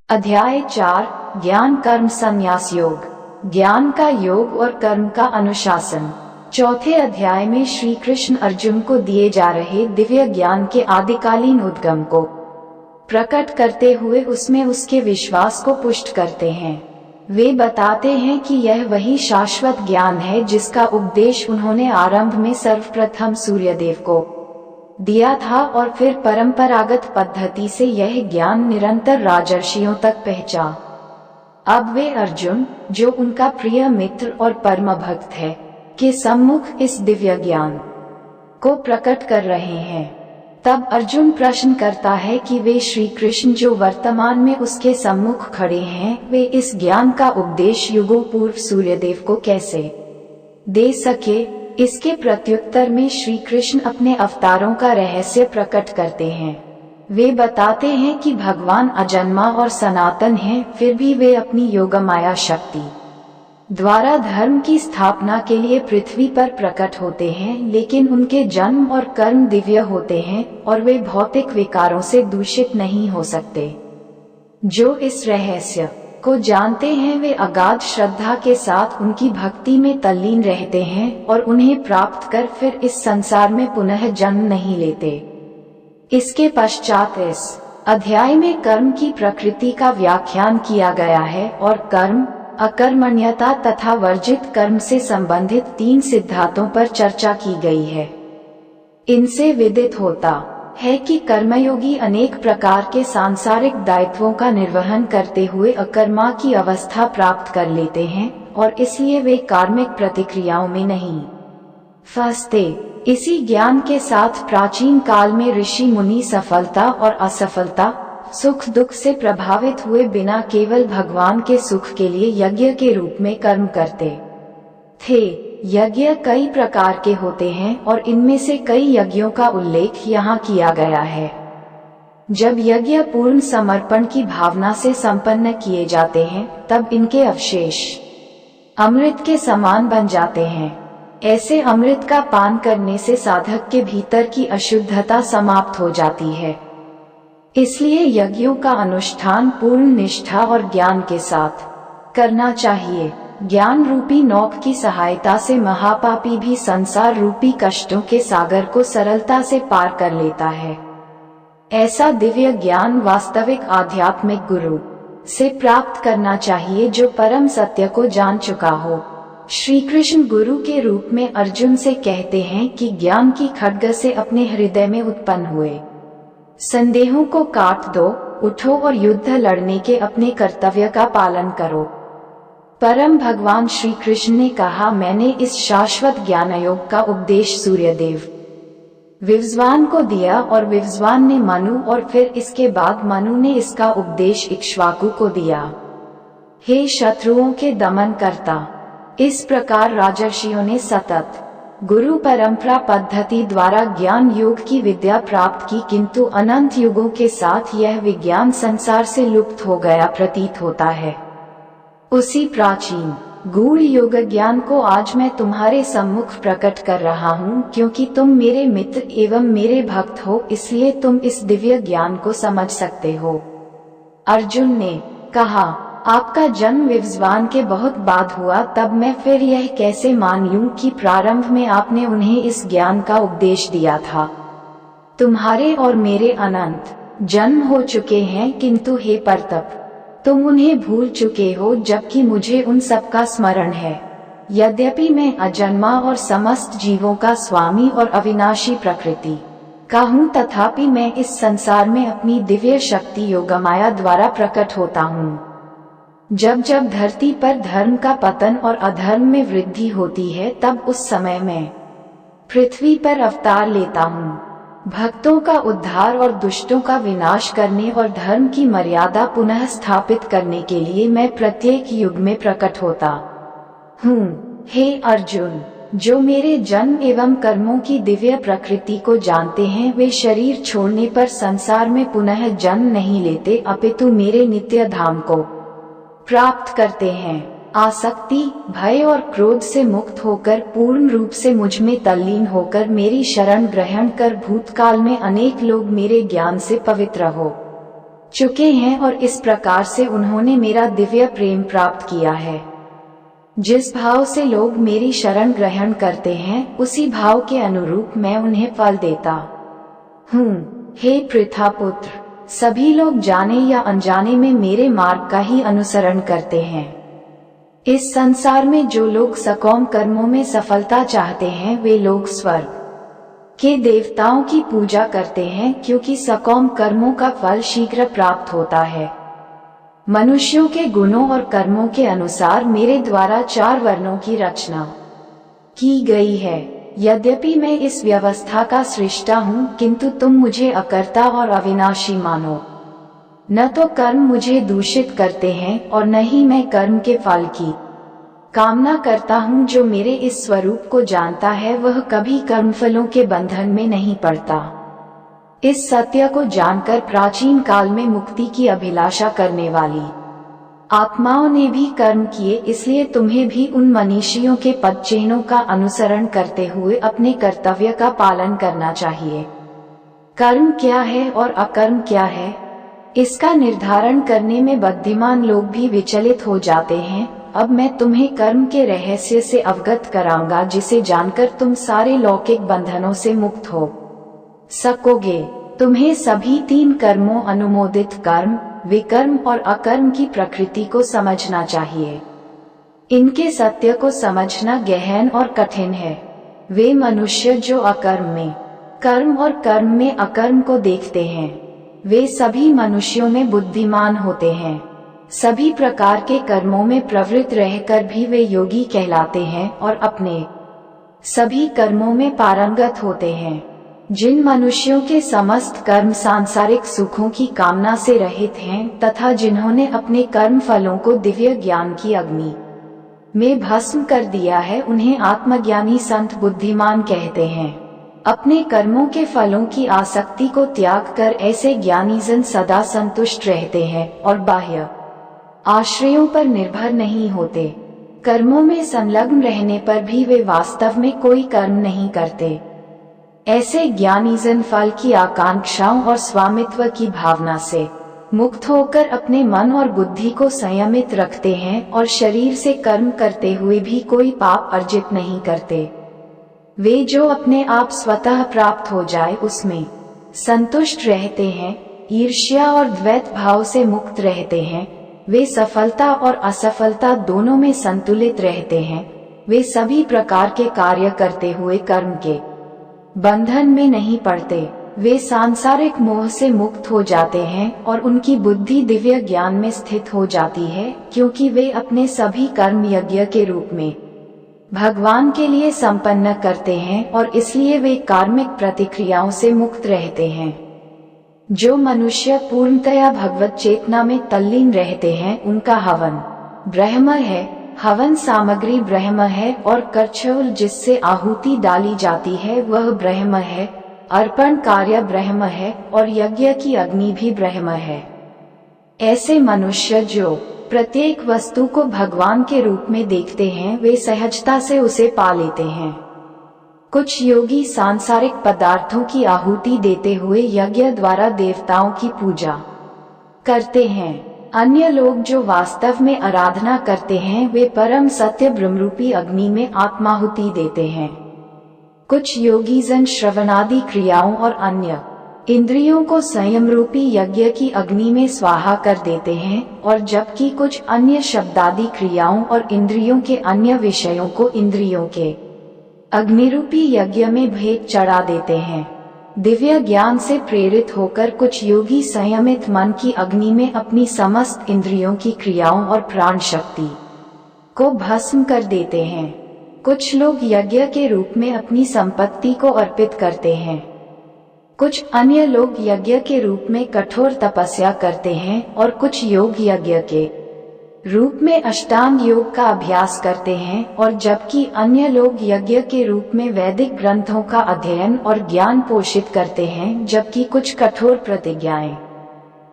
अध्याय 4 ज्ञान कर्म संन्यास योग। ज्ञान का योग और कर्म का अनुशासन। चौथे अध्याय में श्री कृष्ण अर्जुन को दिए जा रहे दिव्य ज्ञान के आदिकालीन उद्गम को प्रकट करते हुए उसमें उसके विश्वास को पुष्ट करते हैं। वे बताते हैं कि यह वही शाश्वत ज्ञान है जिसका उपदेश उन्होंने आरंभ में सर्वप्रथम सूर्यदेव को दिया था और फिर परंपरागत पद्धति से यह ज्ञान निरंतर राजर्षियों तक पहुंचा। अब वे अर्जुन, जो उनका प्रिय मित्र और परम भक्त है, के सम्मुख इस दिव्य ज्ञान को प्रकट कर रहे हैं। तब अर्जुन प्रश्न करता है कि वे श्री कृष्ण जो वर्तमान में उसके सम्मुख खड़े हैं, वे इस ज्ञान का उपदेश युगों पूर्व सूर्यदेव को कैसे दे सके। इसके प्रत्युत्तर में श्री कृष्ण अपने अवतारों का रहस्य प्रकट करते हैं। वे बताते हैं कि भगवान अजन्मा और सनातन हैं, फिर भी वे अपनी योगमाया शक्ति द्वारा धर्म की स्थापना के लिए पृथ्वी पर प्रकट होते हैं, लेकिन उनके जन्म और कर्म दिव्य होते हैं और वे भौतिक विकारों से दूषित नहीं हो सकते। जो इस रहस्य को जानते हैं वे अगाध श्रद्धा के साथ उनकी भक्ति में तल्लीन रहते हैं और उन्हें प्राप्त कर फिर इस संसार में पुनः जन्म नहीं लेते। इसके पश्चात इस अध्याय में कर्म की प्रकृति का व्याख्यान किया गया है और कर्म, अकर्मण्यता तथा वर्जित कर्म से संबंधित 3 सिद्धांतों पर चर्चा की गई है। इनसे विदित होता है कि कर्मयोगी अनेक प्रकार के सांसारिक दायित्वों का निर्वहन करते हुए अकर्मा की अवस्था प्राप्त कर लेते हैं और इसलिए वे कार्मिक प्रतिक्रियाओं में नहीं फंसते। इसी ज्ञान के साथ प्राचीन काल में ऋषि मुनि सफलता और असफलता, सुख दुख से प्रभावित हुए बिना केवल भगवान के सुख के लिए यज्ञ के रूप में कर्म करते थे। यज्ञ कई प्रकार के होते हैं और इनमें से कई यज्ञों का उल्लेख यहाँ किया गया है। जब यज्ञ पूर्ण समर्पण की भावना से संपन्न किए जाते हैं, तब इनके अवशेष अमृत के समान बन जाते हैं। ऐसे अमृत का पान करने से साधक के भीतर की अशुद्धता समाप्त हो जाती है। इसलिए यज्ञों का अनुष्ठान पूर्ण निष्ठा और ज्ञान के साथ करना चाहिए। ज्ञान रूपी नौक की सहायता से महापापी भी संसार रूपी कष्टों के सागर को सरलता से पार कर लेता है। ऐसा दिव्य ज्ञान वास्तविक आध्यात्मिक गुरु से प्राप्त करना चाहिए जो परम सत्य को जान चुका हो। श्री कृष्ण गुरु के रूप में अर्जुन से कहते हैं कि ज्ञान की खड्ग से अपने हृदय में उत्पन्न हुए संदेहों को काट दो, उठो और युद्ध लड़ने के अपने कर्तव्य का पालन करो। परम भगवान श्री कृष्ण ने कहा, मैंने इस शाश्वत ज्ञान योग का उपदेश सूर्यदेव विवस्वान को दिया और विवस्वान ने मनु और फिर इसके बाद मनु ने इसका उपदेश इक्ष्वाकु को दिया। हे शत्रुओं के दमन करता, इस प्रकार राजर्षियों ने सतत गुरु परंपरा पद्धति द्वारा ज्ञान योग की विद्या प्राप्त की, किंतु अनंत युगों के साथ यह विज्ञान संसार से लुप्त हो गया प्रतीत होता है। उसी प्राचीन गूढ़ योग ज्ञान को आज मैं तुम्हारे सम्मुख प्रकट कर रहा हूँ, क्योंकि तुम मेरे मित्र एवं मेरे भक्त हो, इसलिए तुम इस दिव्य ज्ञान को समझ सकते हो। अर्जुन ने कहा, आपका जन्म विवस्वान के बहुत बाद हुआ, तब मैं फिर यह कैसे मान लूं कि प्रारंभ में आपने उन्हें इस ज्ञान का उपदेश दिया था। तुम्हारे और मेरे अनंत जन्म हो चुके हैं, किंतु हे परतप, तुम उन्हें भूल चुके हो, जबकि मुझे उन सब का स्मरण है। यद्यपि मैं अजन्मा और समस्त जीवों का स्वामी और अविनाशी प्रकृति का हूँ, तथापि मैं इस संसार में अपनी दिव्य शक्ति योगमाया द्वारा प्रकट होता हूँ। जब जब धरती पर धर्म का पतन और अधर्म में वृद्धि होती है, तब उस समय मैं पृथ्वी पर अवतार लेता हूँ। भक्तों का उद्धार और दुष्टों का विनाश करने और धर्म की मर्यादा पुनः स्थापित करने के लिए मैं प्रत्येक युग में प्रकट होता हूँ। हे अर्जुन, जो मेरे जन्म एवं कर्मों की दिव्य प्रकृति को जानते हैं, वे शरीर छोड़ने पर संसार में पुनः जन्म नहीं लेते, अपितु मेरे नित्य धाम को प्राप्त करते हैं। आसक्ति, भय और क्रोध से मुक्त होकर पूर्ण रूप से मुझ में तल्लीन होकर मेरी शरण ग्रहण कर भूतकाल में अनेक लोग मेरे ज्ञान से पवित्र हो चुके हैं और इस प्रकार से उन्होंने मेरा दिव्य प्रेम प्राप्त किया है। जिस भाव से लोग मेरी शरण ग्रहण करते हैं उसी भाव के अनुरूप मैं उन्हें फल देता हूँ। हे पृथा पुत्र, सभी लोग जाने या अनजाने में मेरे मार्ग का ही अनुसरण करते हैं। इस संसार में जो लोग सकाम कर्मों में सफलता चाहते हैं वे लोग स्वर्ग के देवताओं की पूजा करते हैं, क्योंकि सकाम कर्मों का फल शीघ्र प्राप्त होता है। मनुष्यों के गुणों और कर्मों के अनुसार मेरे द्वारा 4 वर्णों की रचना की गई है। यद्यपि मैं इस व्यवस्था का सृष्टा हूँ, किंतु तुम मुझे अकर्ता और अविनाशी मानो। न तो कर्म मुझे दूषित करते हैं और न ही मैं कर्म के फल की कामना करता हूँ। जो मेरे इस स्वरूप को जानता है वह कभी कर्मफलों के बंधन में नहीं पड़ता। इस सत्य को जानकर प्राचीन काल में मुक्ति की अभिलाषा करने वाली आत्माओं ने भी कर्म किए, इसलिए तुम्हें भी उन मनीषियों के पदचिन्हों का अनुसरण करते हुए अपने कर्तव्य का पालन करना चाहिए। कर्म क्या है और अकर्म क्या है, इसका निर्धारण करने में बुद्धिमान लोग भी विचलित हो जाते हैं। अब मैं तुम्हें कर्म के रहस्य से अवगत कराऊंगा, जिसे जानकर तुम सारे लौकिक बंधनों से मुक्त हो सकोगे। तुम्हें सभी 3 कर्मों अनुमोदित कर्म, विकर्म और अकर्म की प्रकृति को समझना चाहिए। इनके सत्य को समझना गहन और कठिन है। वे मनुष्य जो अकर्म में कर्म और कर्म में अकर्म को देखते हैं, वे सभी मनुष्यों में बुद्धिमान होते हैं। सभी प्रकार के कर्मों में प्रवृत्त रहकर भी वे योगी कहलाते हैं और अपने सभी कर्मों में पारंगत होते हैं। जिन मनुष्यों के समस्त कर्म सांसारिक सुखों की कामना से रहित हैं तथा जिन्होंने अपने कर्म फलों को दिव्य ज्ञान की अग्नि में भस्म कर दिया है, उन्हें आत्मज्ञानी संत बुद्धिमान कहते हैं। अपने कर्मों के फलों की आसक्ति को त्याग कर ऐसे ज्ञानी जन सदा संतुष्ट रहते हैं और बाह्य आश्रयों पर निर्भर नहीं होते। कर्मों में संलग्न रहने पर भी वे वास्तव में कोई कर्म नहीं करते। ऐसे ज्ञानी जन फल की आकांक्षाओं और स्वामित्व की भावना से मुक्त होकर अपने मन और बुद्धि को संयमित रखते हैं और शरीर से कर्म करते हुए भी कोई पाप अर्जित नहीं करते। वे जो अपने आप स्वतः प्राप्त हो जाए उसमें संतुष्ट रहते हैं, ईर्ष्या और द्वैत भाव से मुक्त रहते हैं। वे सफलता और असफलता दोनों में संतुलित रहते हैं। वे सभी प्रकार के कार्य करते हुए कर्म के बंधन में नहीं पड़ते। वे सांसारिक मोह से मुक्त हो जाते हैं और उनकी बुद्धि दिव्य ज्ञान में स्थित हो जाती है, क्योंकि वे अपने सभी कर्म यज्ञ के रूप में भगवान के लिए संपन्न करते हैं और इसलिए वे कार्मिक प्रतिक्रियाओं से मुक्त रहते हैं। जो मनुष्य पूर्णतया भगवत चेतना में तल्लीन रहते हैं उनका हवन ब्रह्म है, हवन सामग्री ब्रह्म है और करछोल जिससे आहुति डाली जाती है वह ब्रह्म है, अर्पण कार्य ब्रह्म है और यज्ञ की अग्नि भी ब्रह्म है। ऐसे मनुष्य जो प्रत्येक वस्तु को भगवान के रूप में देखते हैं वे सहजता से उसे पा लेते हैं। कुछ योगी सांसारिक पदार्थों की आहुति देते हुए यज्ञ द्वारा देवताओं की पूजा करते हैं। अन्य लोग जो वास्तव में आराधना करते हैं वे परम सत्य ब्रह्मरूपी अग्नि में आत्माहुति देते हैं। कुछ योगी जन श्रवणादि क्रियाओं और अन्य इंद्रियों को संयम रूपी यज्ञ की अग्नि में स्वाहा कर देते हैं, और जबकि कुछ अन्य शब्दादि क्रियाओं और इंद्रियों के अन्य विषयों को इंद्रियों के अग्निरूपी यज्ञ में भेद चढ़ा देते हैं। दिव्य ज्ञान से प्रेरित होकर कुछ योगी संयमित मन की अग्नि में अपनी समस्त इंद्रियों की क्रियाओं और प्राण शक्ति को भस्म कर देते हैं। कुछ लोग यज्ञ के रूप में अपनी संपत्ति को अर्पित करते हैं। कुछ अन्य लोग यज्ञ के रूप में कठोर तपस्या करते हैं और कुछ योग यज्ञ के रूप में अष्टांग योग का अभ्यास करते हैं, और जबकि अन्य लोग यज्ञ के रूप में वैदिक ग्रंथों का अध्ययन और ज्ञान पोषित करते हैं, जबकि कुछ कठोर प्रतिज्ञाएं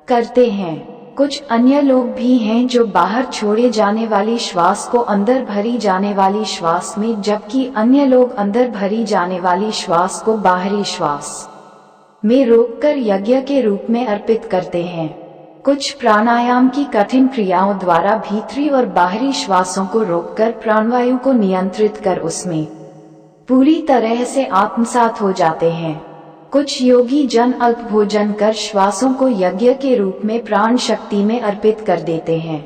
करते हैं। कुछ अन्य लोग भी हैं जो बाहर छोड़े जाने वाली श्वास को अंदर भरी जाने वाली श्वास में, जबकि अन्य लोग अंदर भरी जाने वाली श्वास को बाहरी श्वास में रोककर यज्ञ के रूप में अर्पित करते हैं। कुछ प्राणायाम की कठिन क्रियाओं द्वारा भीतरी और बाहरी श्वासों को रोककर प्राणवायु को नियंत्रित कर उसमें पूरी तरह से आत्मसात हो जाते हैं। कुछ योगी जन अल्प भोजन कर श्वासों को यज्ञ के रूप में प्राण शक्ति में अर्पित कर देते हैं।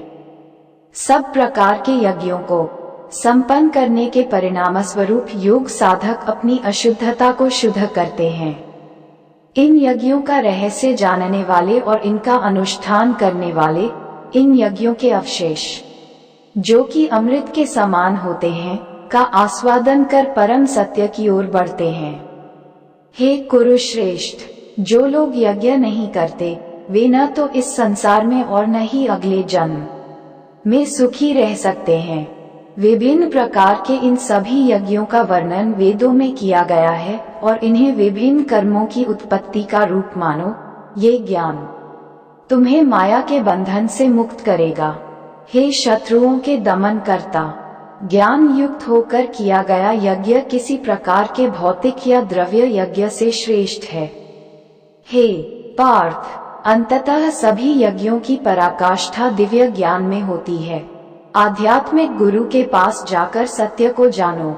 सब प्रकार के यज्ञों को संपन्न करने के परिणाम स्वरूप योग साधक अपनी अशुद्धता को शुद्ध करते हैं। इन यज्ञों का रहस्य जानने वाले और इनका अनुष्ठान करने वाले इन यज्ञों के अवशेष, जो कि अमृत के समान होते हैं, का आस्वादन कर परम सत्य की ओर बढ़ते हैं। हे कुरुश्रेष्ठ, जो लोग यज्ञ नहीं करते वे न तो इस संसार में और न ही अगले जन्म में सुखी रह सकते हैं। विभिन्न प्रकार के इन सभी यज्ञों का वर्णन वेदों में किया गया है और इन्हें विभिन्न कर्मों की उत्पत्ति का रूप मानो। ये ज्ञान तुम्हें माया के बंधन से मुक्त करेगा। हे शत्रुओं के दमन करता, ज्ञान युक्त होकर किया गया यज्ञ किसी प्रकार के भौतिक या द्रव्य यज्ञ से श्रेष्ठ है। हे पार्थ, अंततः सभी यज्ञों की पराकाष्ठा दिव्य ज्ञान में होती है। आध्यात्मिक गुरु के पास जाकर सत्य को जानो,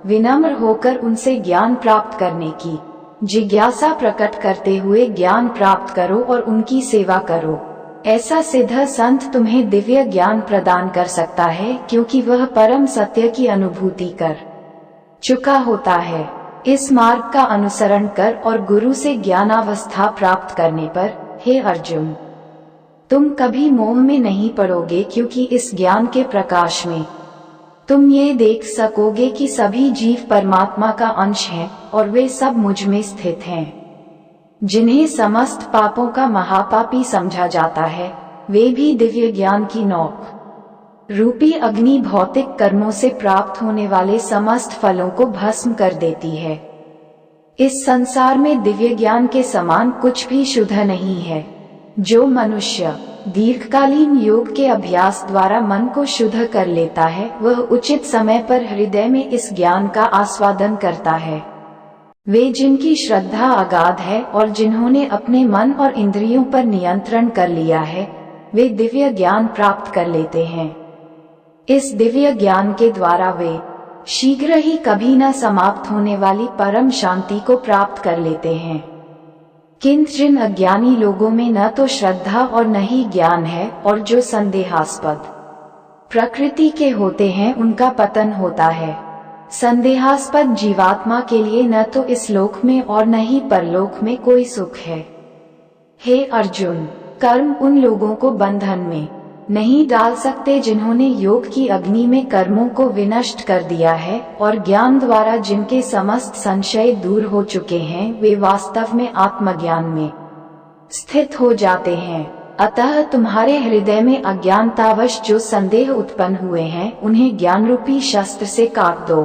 विनम्र होकर उनसे ज्ञान प्राप्त करने की जिज्ञासा प्रकट करते हुए ज्ञान प्राप्त करो और उनकी सेवा करो। ऐसा सिद्ध संत तुम्हें दिव्य ज्ञान प्रदान कर सकता है, क्योंकि वह परम सत्य की अनुभूति कर चुका होता है। इस मार्ग का अनुसरण कर और गुरु से ज्ञानावस्था प्राप्त करने पर, हे अर्जुन, तुम कभी मोह में नहीं पड़ोगे, क्योंकि इस ज्ञान के प्रकाश में तुम ये देख सकोगे कि सभी जीव परमात्मा का अंश हैं और वे सब मुझ में स्थित हैं। जिन्हें समस्त पापों का महापापी समझा जाता है, वे भी दिव्य ज्ञान की नोक रूपी अग्नि भौतिक कर्मों से प्राप्त होने वाले समस्त फलों को भस्म कर देती है। इस संसार में दिव्य ज्ञान के समान कुछ भी शुद्ध नहीं है। जो मनुष्य दीर्घकालीन योग के अभ्यास द्वारा मन को शुद्ध कर लेता है, वह उचित समय पर हृदय में इस ज्ञान का आस्वादन करता है। वे जिनकी श्रद्धा अगाध है और जिन्होंने अपने मन और इंद्रियों पर नियंत्रण कर लिया है, वे दिव्य ज्ञान प्राप्त कर लेते हैं। इस दिव्य ज्ञान के द्वारा वे शीघ्र ही कभी न समाप्त होने वाली परम शांति को प्राप्त कर लेते हैं। किंतु जिन अज्ञानी लोगों में न तो श्रद्धा और न ही ज्ञान है और जो संदेहास्पद प्रकृति के होते हैं, उनका पतन होता है। संदेहास्पद जीवात्मा के लिए न तो इस लोक में और न ही परलोक में कोई सुख है। हे अर्जुन, कर्म उन लोगों को बंधन में नहीं डाल सकते जिन्होंने योग की अग्नि में कर्मों को विनष्ट कर दिया है, और ज्ञान द्वारा जिनके समस्त संशय दूर हो चुके हैं, वे वास्तव में आत्मज्ञान में स्थित हो जाते हैं। अतः तुम्हारे हृदय में अज्ञानतावश जो संदेह उत्पन्न हुए हैं, उन्हें ज्ञान रूपी शस्त्र से काट दो।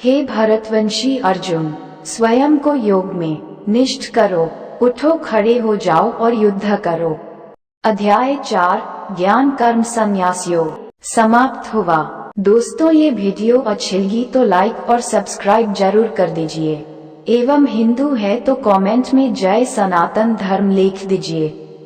हे भरतवंशी अर्जुन, स्वयं को योग में निष्ठ करो, उठो, खड़े हो जाओ और युद्ध करो। अध्याय 4 ज्ञान कर्म संन्यास योग समाप्त हुआ। दोस्तों, ये वीडियो अच्छी लगी तो लाइक और सब्सक्राइब जरूर कर दीजिए, एवं हिंदू है तो कमेंट में जय सनातन धर्म लिख दीजिए।